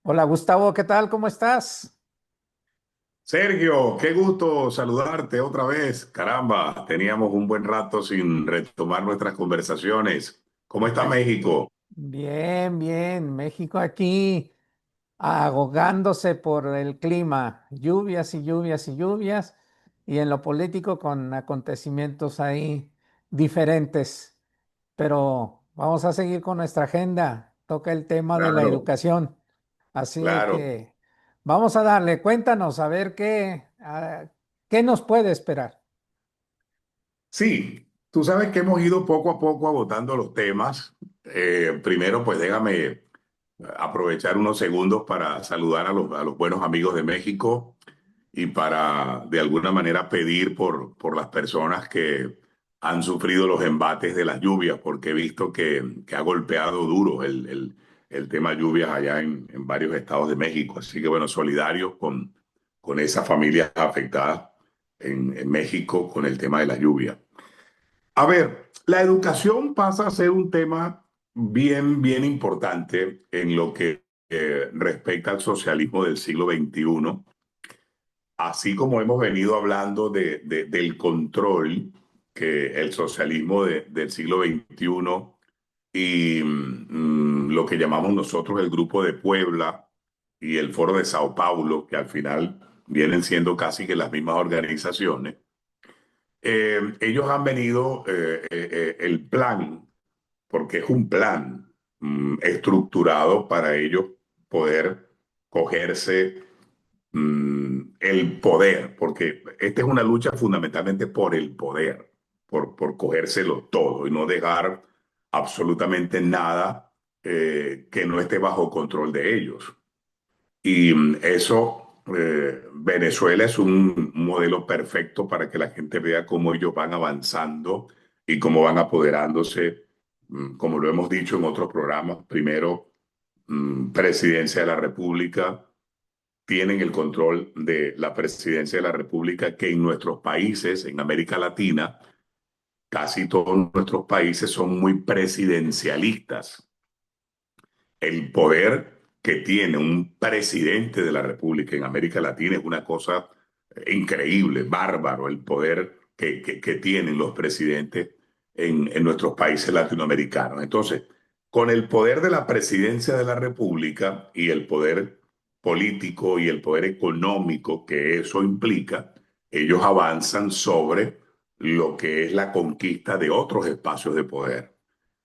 Hola Gustavo, ¿qué tal? ¿Cómo estás? Sergio, qué gusto saludarte otra vez. Caramba, teníamos un buen rato sin retomar nuestras conversaciones. ¿Cómo está México? Bien, bien. México aquí ahogándose por el clima, lluvias y lluvias y lluvias, y en lo político con acontecimientos ahí diferentes. Pero vamos a seguir con nuestra agenda. Toca el tema de la Claro, educación. Así claro. que vamos a darle, cuéntanos a ver qué nos puede esperar. Sí, tú sabes que hemos ido poco a poco agotando los temas. Primero, pues déjame aprovechar unos segundos para saludar a los buenos amigos de México y para de alguna manera pedir por las personas que han sufrido los embates de las lluvias, porque he visto que ha golpeado duro el tema lluvias allá en varios estados de México. Así que bueno, solidarios con esas familias afectadas en México con el tema de la lluvia. A ver, la educación pasa a ser un tema bien importante en lo que respecta al socialismo del siglo XXI, así como hemos venido hablando del control que el socialismo del siglo XXI y lo que llamamos nosotros el Grupo de Puebla y el Foro de Sao Paulo, que al final vienen siendo casi que las mismas organizaciones. Ellos han venido, el plan, porque es un plan estructurado para ellos poder cogerse el poder, porque esta es una lucha fundamentalmente por el poder, por cogérselo todo y no dejar absolutamente nada que no esté bajo control de ellos. Y eso, Venezuela es un modelo perfecto para que la gente vea cómo ellos van avanzando y cómo van apoderándose, como lo hemos dicho en otros programas, primero presidencia de la República, tienen el control de la presidencia de la República, que en nuestros países, en América Latina, casi todos nuestros países son muy presidencialistas. El poder que tiene un presidente de la República en América Latina es una cosa increíble, bárbaro, el poder que tienen los presidentes en nuestros países latinoamericanos. Entonces, con el poder de la presidencia de la República y el poder político y el poder económico que eso implica, ellos avanzan sobre lo que es la conquista de otros espacios de poder.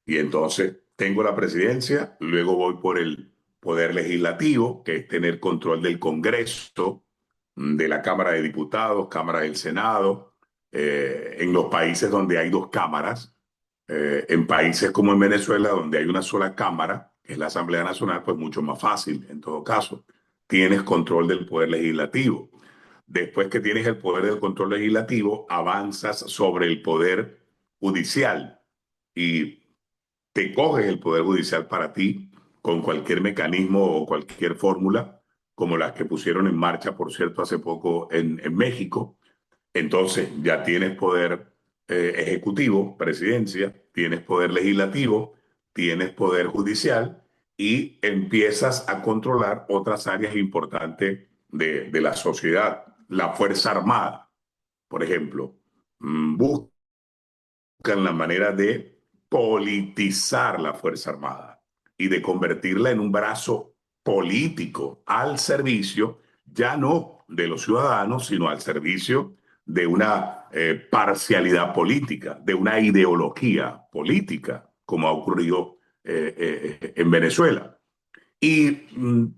Y entonces tengo la presidencia, luego voy por el poder legislativo, que es tener control del Congreso, de la Cámara de Diputados, Cámara del Senado, en los países donde hay dos cámaras, en países como en Venezuela, donde hay una sola cámara, que es la Asamblea Nacional, pues mucho más fácil en todo caso. Tienes control del poder legislativo. Después que tienes el poder del control legislativo, avanzas sobre el poder judicial y te coges el Poder Judicial para ti con cualquier mecanismo o cualquier fórmula, como las que pusieron en marcha, por cierto, hace poco en México. Entonces ya tienes poder ejecutivo, presidencia, tienes poder legislativo, tienes poder judicial y empiezas a controlar otras áreas importantes de la sociedad. La Fuerza Armada, por ejemplo, buscan la manera de politizar la Fuerza Armada y de convertirla en un brazo político al servicio, ya no de los ciudadanos, sino al servicio de una parcialidad política, de una ideología política, como ha ocurrido en Venezuela. Y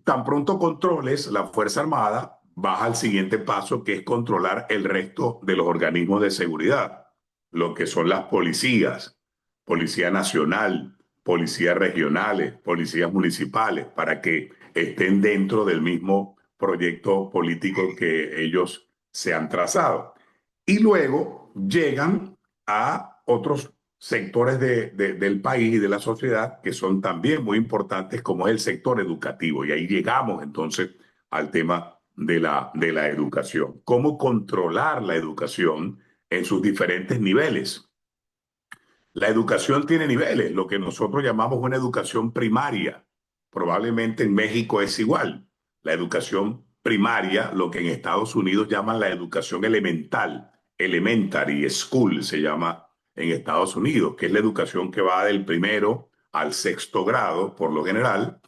tan pronto controles la Fuerza Armada, vas al siguiente paso, que es controlar el resto de los organismos de seguridad, lo que son las policías, Policía Nacional, policías regionales, policías municipales, para que estén dentro del mismo proyecto político que ellos se han trazado. Y luego llegan a otros sectores del país y de la sociedad que son también muy importantes, como es el sector educativo. Y ahí llegamos entonces al tema de la educación. ¿Cómo controlar la educación en sus diferentes niveles? La educación tiene niveles, lo que nosotros llamamos una educación primaria. probablemente en México es igual. La educación primaria, lo que en Estados Unidos llaman la educación elemental, elementary school se llama en Estados Unidos, que es la educación que va del primero al sexto grado, por lo general.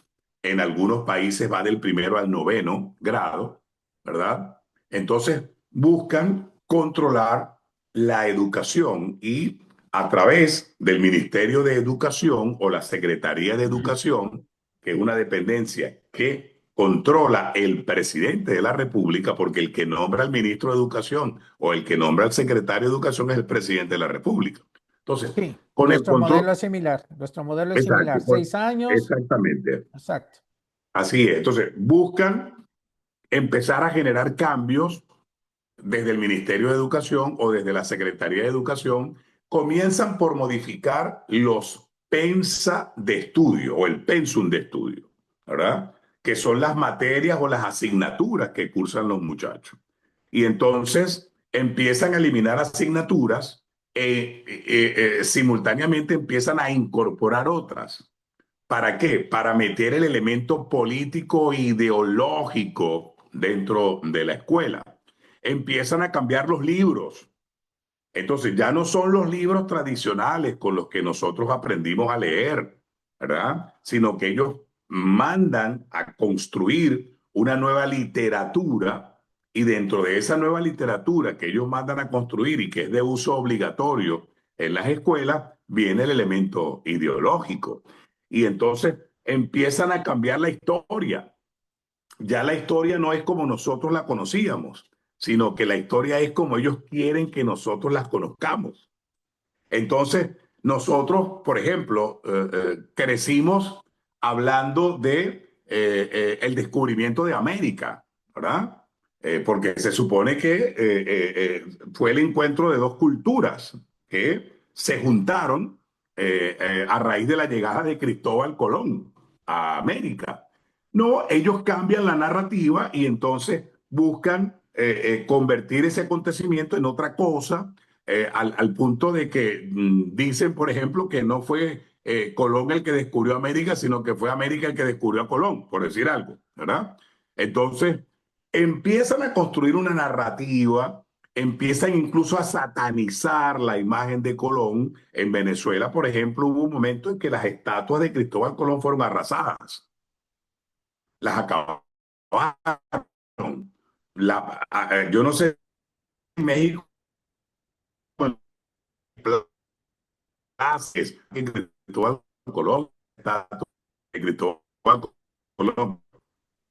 En algunos países va del primero al noveno grado, ¿verdad? Entonces buscan controlar la educación y a través del Ministerio de Educación o la Secretaría de Educación, que es una dependencia que controla el presidente de la República, porque el que nombra al ministro de Educación o el que nombra al secretario de Educación es el presidente de la República. Entonces, Sí, con el nuestro modelo control, es similar. Nuestro modelo es exacto, similar. 6 años, exactamente, exacto. así es. Entonces, buscan empezar a generar cambios desde el Ministerio de Educación o desde la Secretaría de Educación, comienzan por modificar los pensa de estudio o el pensum de estudio, ¿verdad? Que son las materias o las asignaturas que cursan los muchachos. Y entonces empiezan a eliminar asignaturas simultáneamente empiezan a incorporar otras. ¿Para qué? Para meter el elemento político e ideológico dentro de la escuela. Empiezan a cambiar los libros. Entonces ya no son los libros tradicionales con los que nosotros aprendimos a leer, ¿verdad? Sino que ellos mandan a construir una nueva literatura y dentro de esa nueva literatura que ellos mandan a construir y que es de uso obligatorio en las escuelas, viene el elemento ideológico. Y entonces empiezan a cambiar la historia. Ya la historia no es como nosotros la conocíamos, sino que la historia es como ellos quieren que nosotros las conozcamos. Entonces, nosotros, por ejemplo, crecimos hablando de el descubrimiento de América, ¿verdad? Porque se supone que fue el encuentro de dos culturas que se juntaron a raíz de la llegada de Cristóbal Colón a América. No, ellos cambian la narrativa y entonces buscan convertir ese acontecimiento en otra cosa al punto de que dicen, por ejemplo, que no fue Colón el que descubrió América, sino que fue América el que descubrió a Colón, por decir algo, ¿verdad? Entonces, empiezan a construir una narrativa, empiezan incluso a satanizar la imagen de Colón. En Venezuela, por ejemplo, hubo un momento en que las estatuas de Cristóbal Colón fueron arrasadas, las acabaron. Yo no sé en México clases que Cristóbal Colón, de Cristóbal Colón,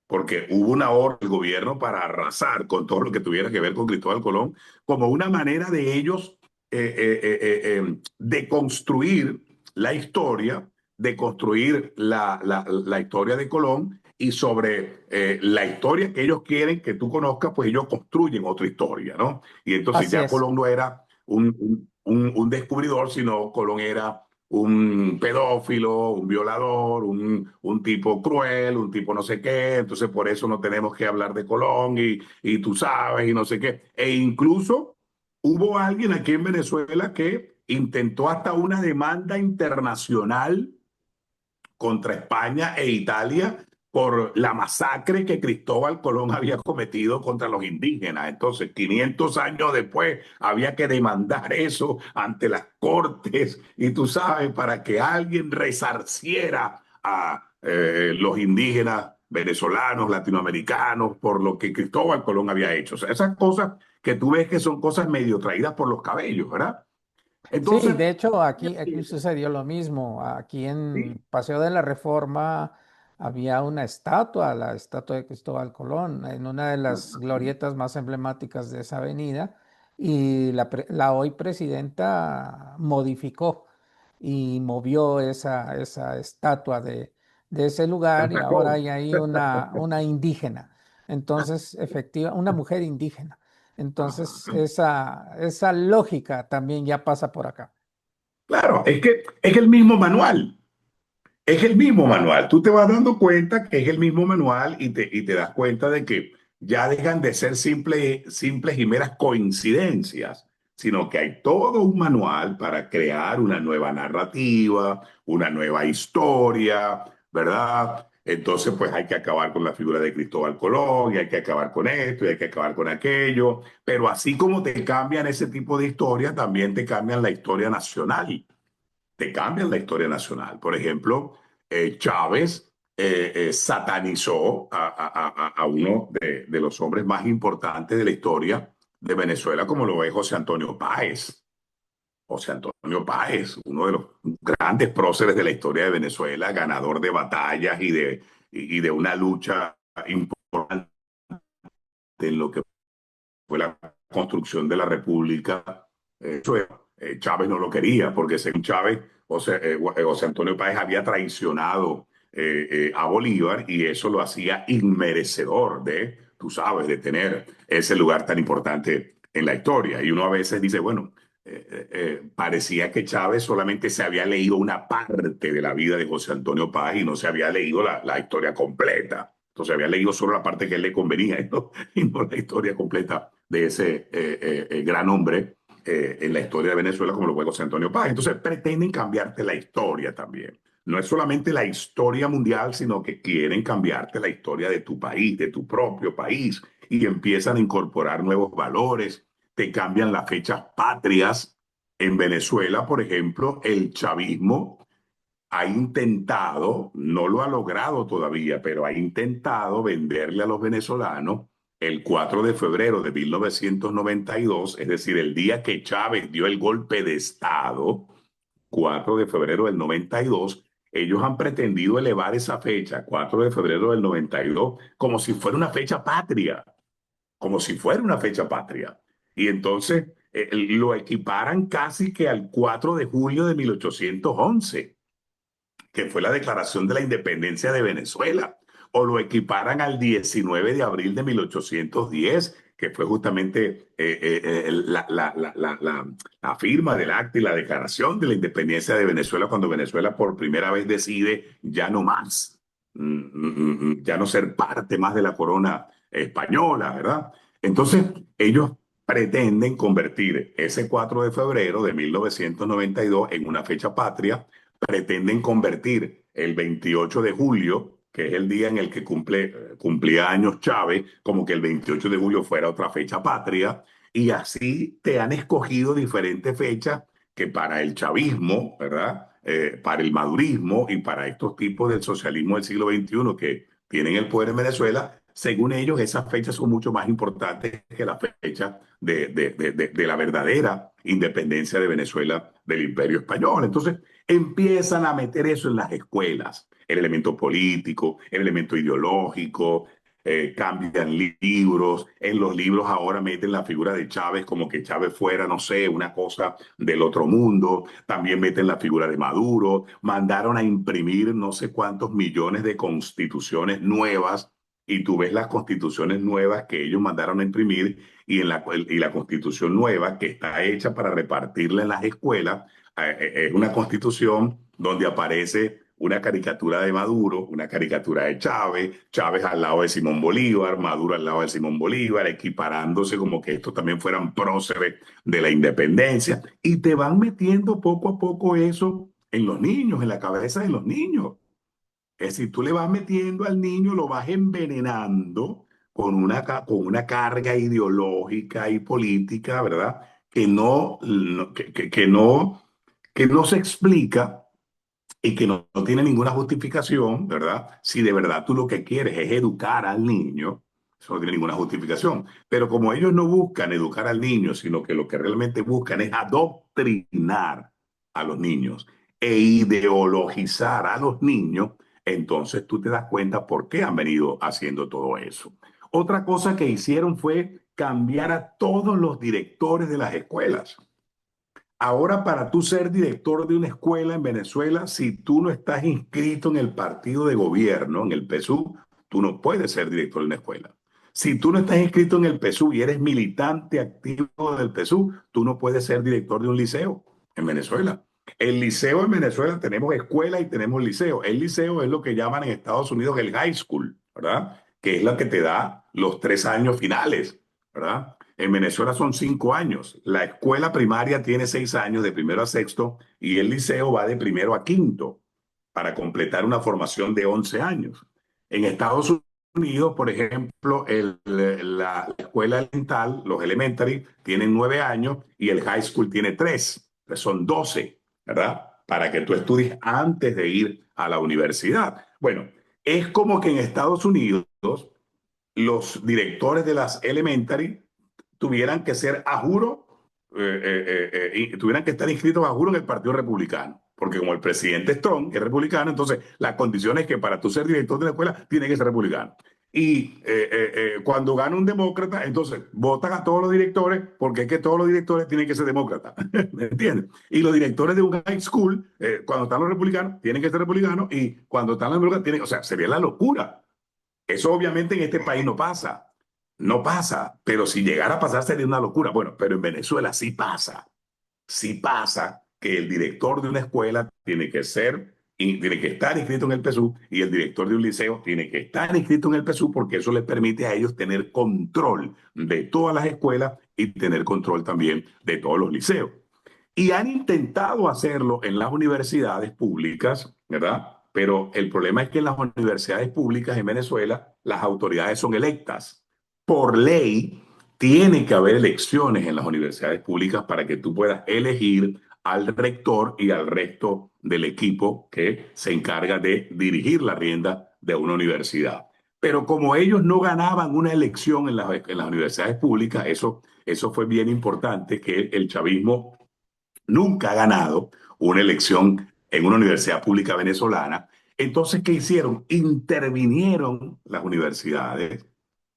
porque hubo una orden del gobierno para arrasar con todo lo que tuviera que ver con Cristóbal Colón, como una manera de ellos de construir la historia, de construir la historia de Colón y sobre la historia que ellos quieren que tú conozcas, pues ellos construyen otra historia, ¿no? Y entonces Así ya es. Colón no era un descubridor, sino Colón era un pedófilo, un violador, un tipo cruel, un tipo no sé qué, entonces por eso no tenemos que hablar de Colón y tú sabes y no sé qué. E incluso hubo alguien aquí en Venezuela que intentó hasta una demanda internacional contra España e Italia por la masacre que Cristóbal Colón había cometido contra los indígenas. Entonces, 500 años después, había que demandar eso ante las cortes y tú sabes, para que alguien resarciera a los indígenas venezolanos, latinoamericanos, por lo que Cristóbal Colón había hecho. O sea, esas cosas que tú ves que son cosas medio traídas por los cabellos, ¿verdad? Sí, Entonces, de hecho aquí sucedió lo mismo. Aquí en sí, Paseo de la Reforma había una estatua, la estatua de Cristóbal Colón, en una de las glorietas más emblemáticas de esa avenida, y la hoy presidenta modificó y movió esa estatua de ese la lugar y ahora sacó. hay ahí una indígena. Entonces, una mujer indígena. Entonces, esa lógica también ya pasa por acá. Claro, es que es el mismo manual, es el mismo manual. Tú te vas dando cuenta que es el mismo manual y te das cuenta de que ya dejan de ser simples y meras coincidencias, sino que hay todo un manual para crear una nueva narrativa, una nueva historia, ¿verdad? Entonces, pues hay que acabar con la figura de Cristóbal Colón, y hay que acabar con esto, y hay que acabar con aquello. Pero así como te cambian ese tipo de historia, también te cambian la historia nacional. Te cambian la historia nacional. Por ejemplo, Chávez satanizó a uno de los hombres más importantes de la historia de Venezuela, como lo es José Antonio Páez. José Antonio Páez, uno de los grandes próceres de la historia de Venezuela, ganador de batallas y de una lucha importante en lo que fue la construcción de la República. Chávez no lo quería, porque según Chávez, José Antonio Páez había traicionado a Bolívar y eso lo hacía inmerecedor de, tú sabes, de tener ese lugar tan importante en la historia. Y uno a veces dice, bueno, parecía que Chávez solamente se había leído una parte de la vida de José Antonio Páez y no se había leído la historia completa. Entonces había leído solo la parte que a él le convenía y no la historia completa de ese gran hombre en la historia de Venezuela como lo fue José Antonio Páez. Entonces pretenden cambiarte la historia también. No es solamente la historia mundial, sino que quieren cambiarte la historia de tu país, de tu propio país, y empiezan a incorporar nuevos valores, te cambian las fechas patrias. En Venezuela, por ejemplo, el chavismo ha intentado, no lo ha logrado todavía, pero ha intentado venderle a los venezolanos el 4 de febrero de 1992, es decir, el día que Chávez dio el golpe de Estado, 4 de febrero del 92. Ellos han pretendido elevar esa fecha, 4 de febrero del 92, como si fuera una fecha patria, como si fuera una fecha patria. Y entonces lo equiparan casi que al 4 de julio de 1811, que fue la declaración de la independencia de Venezuela, o lo equiparan al 19 de abril de 1810, que fue justamente la firma del acta y la declaración de la independencia de Venezuela, cuando Venezuela por primera vez decide ya no más, ya no ser parte más de la corona española, ¿verdad? Entonces, ellos pretenden convertir ese 4 de febrero de 1992 en una fecha patria, pretenden convertir el 28 de julio, que es el día en el que cumplía años Chávez, como que el 28 de julio fuera otra fecha patria, y así te han escogido diferentes fechas que para el chavismo, ¿verdad? Para el madurismo y para estos tipos del socialismo del siglo XXI que tienen el poder en Venezuela, según ellos, esas fechas son mucho más importantes que la fecha de la verdadera independencia de Venezuela del Imperio Español. Entonces, empiezan a meter eso en las escuelas, el elemento político, el elemento ideológico, cambian libros, en los libros ahora meten la figura de Chávez como que Chávez fuera, no sé, una cosa del otro mundo, también meten la figura de Maduro, mandaron a imprimir no sé cuántos millones de constituciones nuevas y tú ves las constituciones nuevas que ellos mandaron a imprimir y la constitución nueva que está hecha para repartirla en las escuelas es una constitución donde aparece una caricatura de Maduro, una caricatura de Chávez, Chávez al lado de Simón Bolívar, Maduro al lado de Simón Bolívar, equiparándose como que estos también fueran próceres de la independencia. Y te van metiendo poco a poco eso en los niños, en la cabeza de los niños. Es decir, tú le vas metiendo al niño, lo vas envenenando con una carga ideológica y política, ¿verdad? Que no se explica y que no tiene ninguna justificación, ¿verdad? Si de verdad tú lo que quieres es educar al niño, eso no tiene ninguna justificación. Pero como ellos no buscan educar al niño, sino que lo que realmente buscan es adoctrinar a los niños e ideologizar a los niños, entonces tú te das cuenta por qué han venido haciendo todo eso. Otra cosa que hicieron fue cambiar a todos los directores de las escuelas. Ahora, para tú ser director de una escuela en Venezuela, si tú no estás inscrito en el partido de gobierno, en el PSUV, tú no puedes ser director de una escuela. Si tú no estás inscrito en el PSUV y eres militante activo del PSUV, tú no puedes ser director de un liceo en Venezuela. El liceo en Venezuela tenemos escuela y tenemos liceo. El liceo es lo que llaman en Estados Unidos el high school, ¿verdad? Que es la que te da los 3 años finales, ¿verdad? En Venezuela son 5 años. La escuela primaria tiene 6 años, de primero a sexto, y el liceo va de primero a quinto, para completar una formación de 11 años. En Estados Unidos, por ejemplo, la escuela elemental, los elementary, tienen 9 años y el high school tiene 3, pues son 12, ¿verdad? Para que tú estudies antes de ir a la universidad. Bueno, es como que en Estados Unidos los directores de las elementary tuvieran que ser a juro, y tuvieran que estar inscritos a juro en el Partido Republicano. Porque como el presidente es Trump, es republicano, entonces la condición es que para tú ser director de la escuela, tiene que ser republicano. Y cuando gana un demócrata, entonces votan a todos los directores, porque es que todos los directores tienen que ser demócratas. ¿Me entiendes? Y los directores de un high school, cuando están los republicanos, tienen que ser republicanos, y cuando están los demócratas, tienen, o sea, sería la locura. Eso obviamente en este país no pasa. No pasa, pero si llegara a pasar sería una locura. Bueno, pero en Venezuela sí pasa que el director de una escuela tiene que ser, y tiene que estar inscrito en el PSU, y el director de un liceo tiene que estar inscrito en el PSU, porque eso les permite a ellos tener control de todas las escuelas y tener control también de todos los liceos. Y han intentado hacerlo en las universidades públicas, ¿verdad? Pero el problema es que en las universidades públicas en Venezuela las autoridades son electas. Por ley, tiene que haber elecciones en las universidades públicas para que tú puedas elegir al rector y al resto del equipo que se encarga de dirigir la rienda de una universidad. Pero como ellos no ganaban una elección en las universidades públicas, eso fue bien importante, que el chavismo nunca ha ganado una elección en una universidad pública venezolana. Entonces, ¿qué hicieron? Intervinieron las universidades,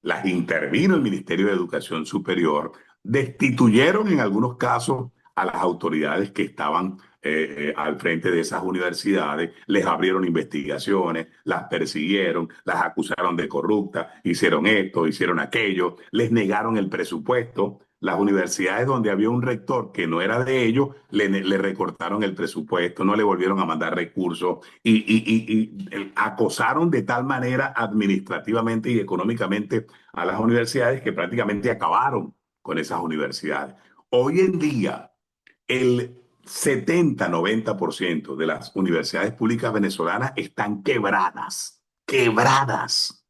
las intervino el Ministerio de Educación Superior, destituyeron en algunos casos a las autoridades que estaban al frente de esas universidades, les abrieron investigaciones, las persiguieron, las acusaron de corruptas, hicieron esto, hicieron aquello, les negaron el presupuesto. Las universidades donde había un rector que no era de ellos, le recortaron el presupuesto, no le volvieron a mandar recursos, y acosaron de tal manera administrativamente y económicamente a las universidades, que prácticamente acabaron con esas universidades. Hoy en día, el 70-90% de las universidades públicas venezolanas están quebradas, quebradas,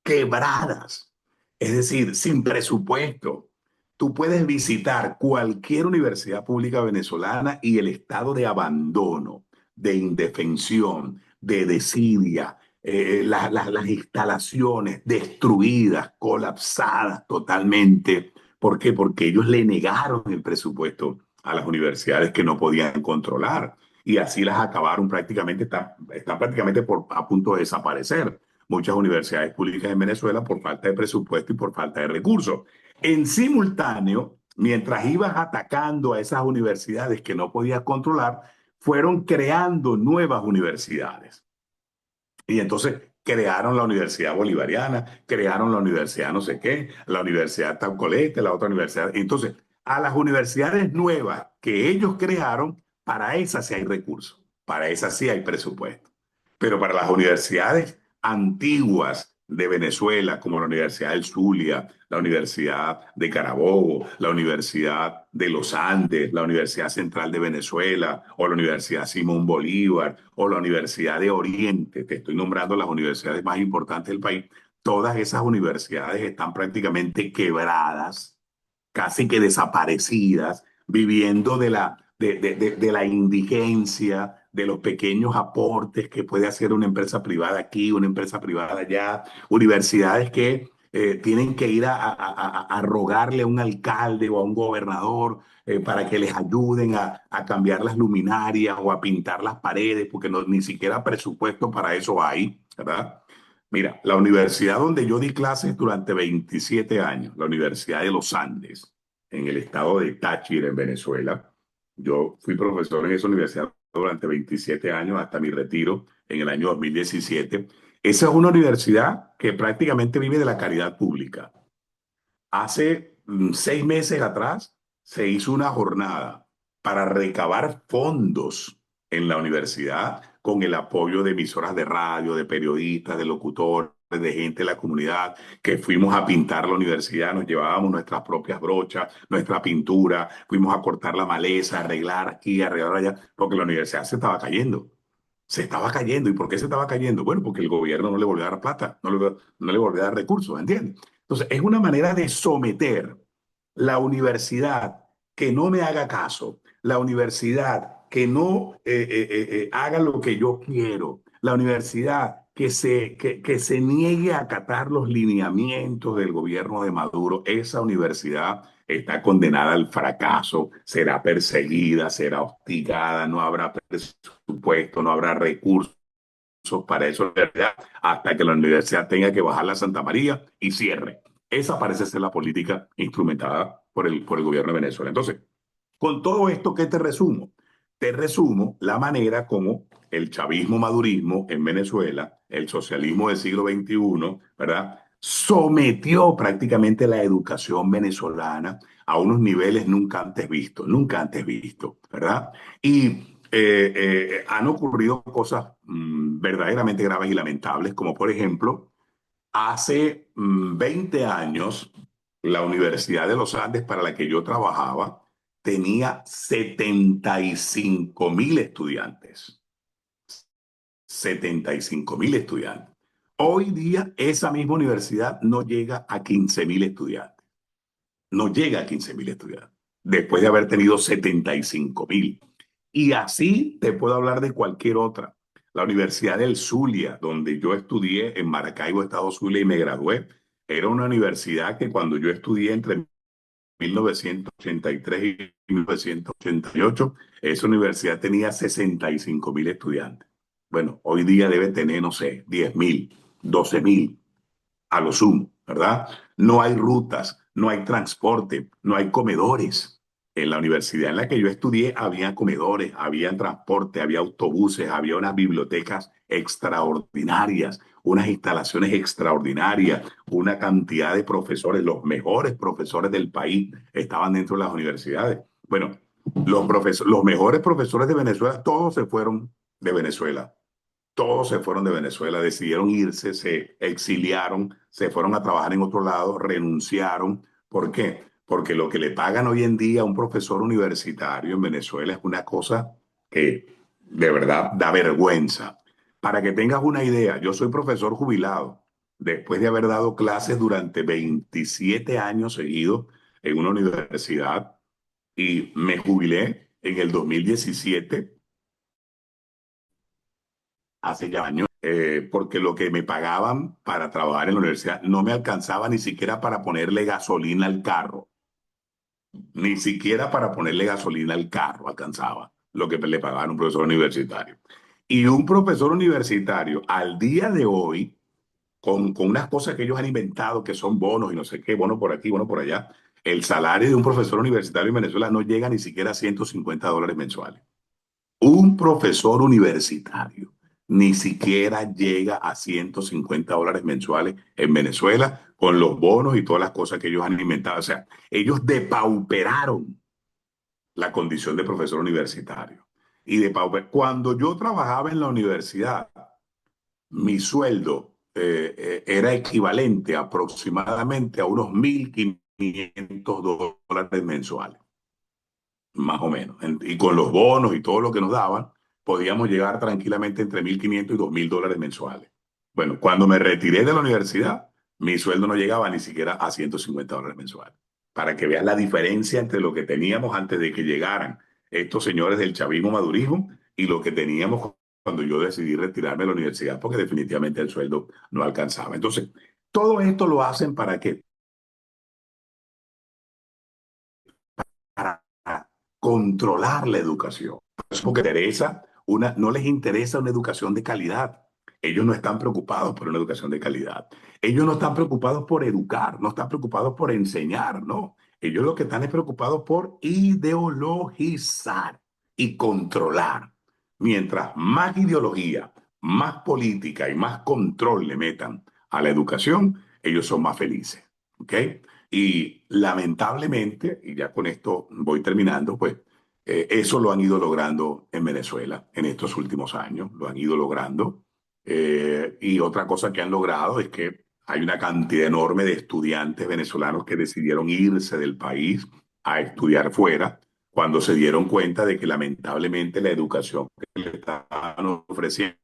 quebradas. Es decir, sin presupuesto. Tú puedes visitar cualquier universidad pública venezolana y el estado de abandono, de indefensión, de desidia, las instalaciones destruidas, colapsadas totalmente. ¿Por qué? Porque ellos le negaron el presupuesto a las universidades que no podían controlar, y así las acabaron prácticamente, están prácticamente a punto de desaparecer muchas universidades públicas en Venezuela por falta de presupuesto y por falta de recursos. En simultáneo, mientras ibas atacando a esas universidades que no podías controlar, fueron creando nuevas universidades. Y entonces crearon la Universidad Bolivariana, crearon la Universidad no sé qué, la Universidad Taucolete, la otra universidad. Entonces, a las universidades nuevas que ellos crearon, para esas sí hay recursos, para esas sí hay presupuesto. Pero para las universidades antiguas de Venezuela, como la Universidad del Zulia, la Universidad de Carabobo, la Universidad de los Andes, la Universidad Central de Venezuela, o la Universidad Simón Bolívar, o la Universidad de Oriente, te estoy nombrando las universidades más importantes del país. Todas esas universidades están prácticamente quebradas, casi que desaparecidas, viviendo de la indigencia, de los pequeños aportes que puede hacer una empresa privada aquí, una empresa privada allá, universidades que tienen que ir a rogarle a un alcalde o a un gobernador para que les ayuden a cambiar las luminarias o a pintar las paredes, porque no, ni siquiera presupuesto para eso hay, ¿verdad? Mira, la universidad donde yo di clases durante 27 años, la Universidad de los Andes, en el estado de Táchira, en Venezuela. Yo fui profesor en esa universidad durante 27 años hasta mi retiro en el año 2017. Esa es una universidad que prácticamente vive de la caridad pública. Hace 6 meses atrás se hizo una jornada para recabar fondos en la universidad, con el apoyo de emisoras de radio, de periodistas, de locutores, de gente de la comunidad, que fuimos a pintar la universidad, nos llevábamos nuestras propias brochas, nuestra pintura, fuimos a cortar la maleza, arreglar aquí, arreglar allá, porque la universidad se estaba cayendo. se estaba cayendo. ¿Y por qué se estaba cayendo? Bueno, porque el gobierno no le volvió a dar plata, no le volvió a dar recursos, ¿entiendes? Entonces, es una manera de someter la universidad que no me haga caso, la universidad que no haga lo que yo quiero, la universidad que se niegue a acatar los lineamientos del gobierno de Maduro. Esa universidad está condenada al fracaso, será perseguida, será hostigada, no habrá presupuesto, no habrá recursos para eso, ¿verdad? Hasta que la universidad tenga que bajar la Santa María y cierre. Esa parece ser la política instrumentada por el gobierno de Venezuela. Entonces, con todo esto, ¿qué te resumo? Te resumo la manera como el chavismo madurismo en Venezuela, el socialismo del siglo XXI, ¿verdad? Sometió prácticamente la educación venezolana a unos niveles nunca antes vistos, ¿verdad? Y han ocurrido cosas verdaderamente graves y lamentables, como por ejemplo, hace 20 años, la Universidad de los Andes para la que yo trabajaba tenía 75.000 estudiantes. 75.000 estudiantes. Hoy día esa misma universidad no llega a 15.000 estudiantes. No llega a 15.000 estudiantes. Después de haber tenido 75.000. Y así te puedo hablar de cualquier otra. La Universidad del Zulia, donde yo estudié en Maracaibo, Estado Zulia, y me gradué, era una universidad que cuando yo estudié entre 1983 y 1988, esa universidad tenía 65.000 estudiantes. Bueno, hoy día debe tener, no sé, 10.000, 12.000 a lo sumo, ¿verdad? No hay rutas, no hay transporte, no hay comedores. En la universidad en la que yo estudié había comedores, había transporte, había autobuses, había unas bibliotecas extraordinarias, unas instalaciones extraordinarias, una cantidad de profesores, los mejores profesores del país estaban dentro de las universidades. Bueno, los mejores profesores de Venezuela, todos se fueron de Venezuela. Todos se fueron de Venezuela, decidieron irse, se exiliaron, se fueron a trabajar en otro lado, renunciaron. ¿Por qué? Porque lo que le pagan hoy en día a un profesor universitario en Venezuela es una cosa que de verdad da vergüenza. Para que tengas una idea, yo soy profesor jubilado después de haber dado clases durante 27 años seguidos en una universidad y me jubilé en el 2017, hace ya años, porque lo que me pagaban para trabajar en la universidad no me alcanzaba ni siquiera para ponerle gasolina al carro, ni siquiera para ponerle gasolina al carro alcanzaba lo que le pagaban a un profesor universitario. Y un profesor universitario al día de hoy, con unas cosas que ellos han inventado, que son bonos y no sé qué, bono por aquí, bono por allá, el salario de un profesor universitario en Venezuela no llega ni siquiera a $150 mensuales. Un profesor universitario ni siquiera llega a $150 mensuales en Venezuela con los bonos y todas las cosas que ellos han inventado. O sea, ellos depauperaron la condición de profesor universitario. Cuando yo trabajaba en la universidad, mi sueldo era equivalente aproximadamente a unos $1.500 mensuales, más o menos. Y con los bonos y todo lo que nos daban, podíamos llegar tranquilamente entre 1.500 y $2.000 mensuales. Bueno, cuando me retiré de la universidad, mi sueldo no llegaba ni siquiera a $150 mensuales. Para que veas la diferencia entre lo que teníamos antes de que llegaran estos señores del chavismo madurismo y lo que teníamos cuando yo decidí retirarme de la universidad, porque definitivamente el sueldo no alcanzaba. Entonces, todo esto lo hacen para que para controlar la educación. Porque no les interesa una educación de calidad. Ellos no están preocupados por una educación de calidad. Ellos no están preocupados por educar, no están preocupados por enseñar, no. Ellos lo que están es preocupados por ideologizar y controlar. Mientras más ideología, más política y más control le metan a la educación, ellos son más felices. ¿Ok? Y lamentablemente, y ya con esto voy terminando, pues eso lo han ido logrando en Venezuela en estos últimos años, lo han ido logrando. Y otra cosa que han logrado es que hay una cantidad enorme de estudiantes venezolanos que decidieron irse del país a estudiar fuera. cuando se dieron cuenta de que lamentablemente la educación que le estaban ofreciendo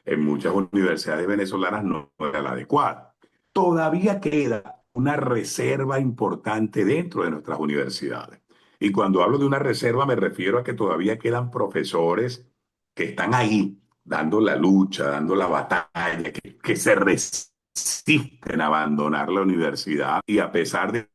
en muchas universidades venezolanas no era la adecuada. Todavía queda una reserva importante dentro de nuestras universidades. Y cuando hablo de una reserva me refiero a que todavía quedan profesores que están ahí dando la lucha, dando la batalla, que se resisten a abandonar la universidad y a pesar de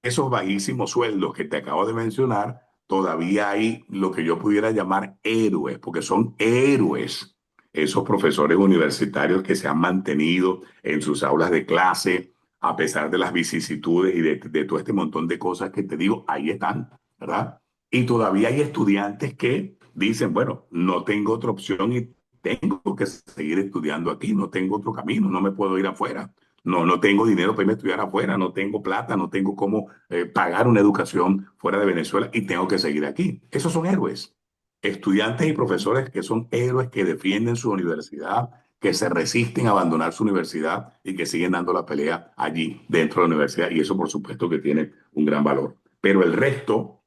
esos bajísimos sueldos que te acabo de mencionar, todavía hay lo que yo pudiera llamar héroes, porque son héroes esos profesores universitarios que se han mantenido en sus aulas de clase, a pesar de las vicisitudes y de todo este montón de cosas que te digo, ahí están, ¿verdad? Y todavía hay estudiantes que dicen, bueno, no tengo otra opción y tengo que seguir estudiando aquí, no tengo otro camino, no me puedo ir afuera. No tengo dinero para irme a estudiar afuera, no tengo plata, no tengo cómo pagar una educación fuera de Venezuela y tengo que seguir aquí. Esos son héroes. Estudiantes y profesores que son héroes que defienden su universidad, que se resisten a abandonar su universidad y que siguen dando la pelea allí dentro de la universidad. Y eso, por supuesto, que tiene un gran valor. Pero el resto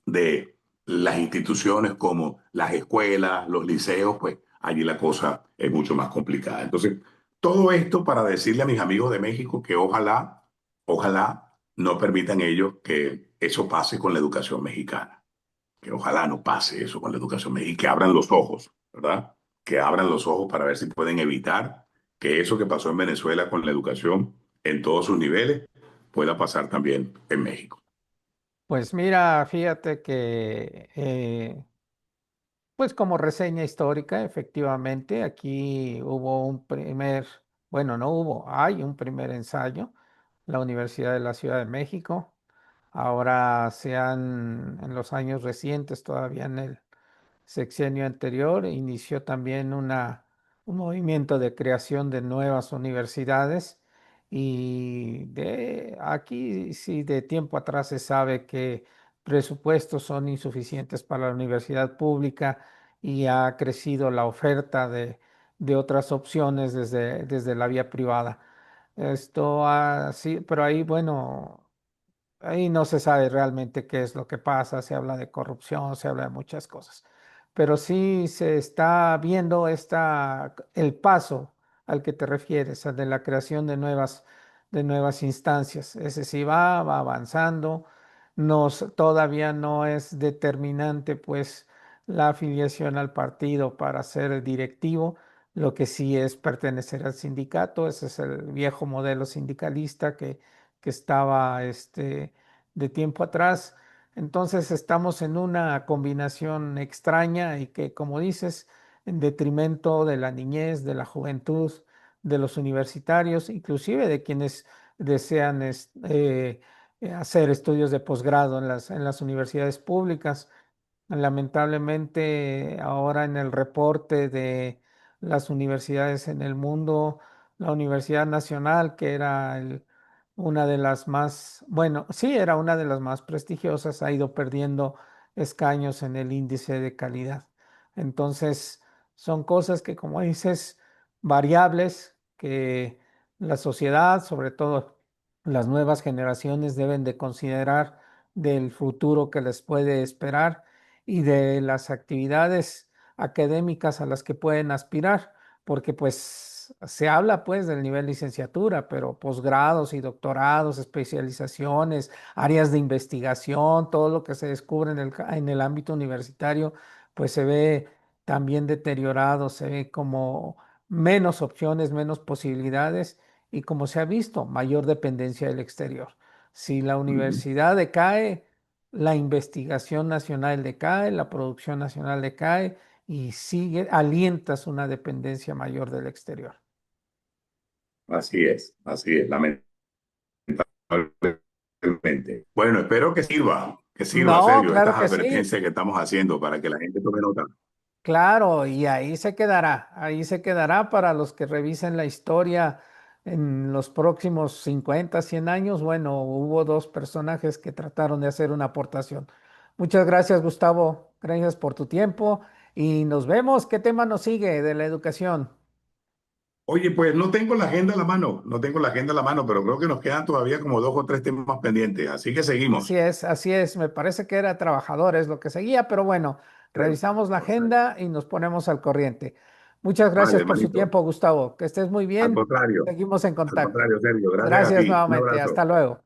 de las instituciones como las escuelas, los liceos, pues allí la cosa es mucho más complicada. Entonces, todo esto para decirle a mis amigos de México que ojalá no permitan ellos que eso pase con la educación mexicana, que ojalá no pase eso con la educación mexicana y que abran los ojos, ¿verdad? Que abran los ojos para ver si pueden evitar que eso que pasó en Venezuela con la educación en todos sus niveles pueda pasar también en México. Pues mira, fíjate que, pues como reseña histórica, efectivamente, aquí hubo un primer, bueno, no hubo, hay un primer ensayo, la Universidad de la Ciudad de México. Ahora se han, en los años recientes, todavía en el sexenio anterior, inició también un movimiento de creación de nuevas universidades y de aquí sí de tiempo atrás se sabe que presupuestos son insuficientes para la universidad pública y ha crecido la oferta de otras opciones desde la vía privada. Esto sí, pero ahí, bueno, ahí no se sabe realmente qué es lo que pasa, se habla de corrupción, se habla de muchas cosas, pero sí se está viendo el paso al que te refieres, al de la creación de nuevas instancias. Ese sí va avanzando, todavía no es determinante pues la afiliación al partido para ser directivo, lo que sí es pertenecer al sindicato, ese es el viejo modelo sindicalista que estaba de tiempo atrás. Entonces estamos en una combinación extraña y que, como dices, en detrimento de la niñez, de la juventud, de los universitarios, inclusive de quienes desean hacer estudios de posgrado en las universidades públicas. Lamentablemente, ahora en el reporte de las universidades en el mundo, la Universidad Nacional, que era una de las más, bueno, sí, era una de las más prestigiosas, ha ido perdiendo escaños en el índice de calidad. Entonces, son cosas que, como dices, variables que la sociedad, sobre todo las nuevas generaciones, deben de considerar del futuro que les puede esperar y de las actividades académicas a las que pueden aspirar, porque pues se habla pues del nivel licenciatura, pero posgrados y doctorados, especializaciones, áreas de investigación, todo lo que se descubre en el ámbito universitario, pues se ve también deteriorado, se ve como menos opciones, menos posibilidades y como se ha visto, mayor dependencia del exterior. Si la Ujú. universidad decae, la investigación nacional decae, la producción nacional decae y alientas una dependencia mayor del exterior. Así es, lamentablemente. Bueno, espero que sirva, No, Sergio, claro estas que sí, advertencias que estamos haciendo para que la gente tome nota. claro, y ahí se quedará para los que revisen la historia en los próximos 50, 100 años. Bueno, hubo dos personajes que trataron de hacer una aportación. Muchas gracias, Gustavo, gracias por tu tiempo y nos vemos. ¿Qué tema nos sigue de la educación? Oye, pues no tengo la agenda a la mano, no tengo la agenda a la mano, pero creo que nos quedan todavía como dos o tres temas pendientes, así que seguimos. Así es. Me parece que era trabajadores lo que seguía, pero bueno, Creo. revisamos la agenda y nos ponemos al corriente. Muchas Vale, gracias por su hermanito. tiempo, Gustavo. Que estés muy bien. Seguimos en Al contacto. contrario, Sergio, gracias a Gracias ti. Un nuevamente. abrazo. Hasta luego.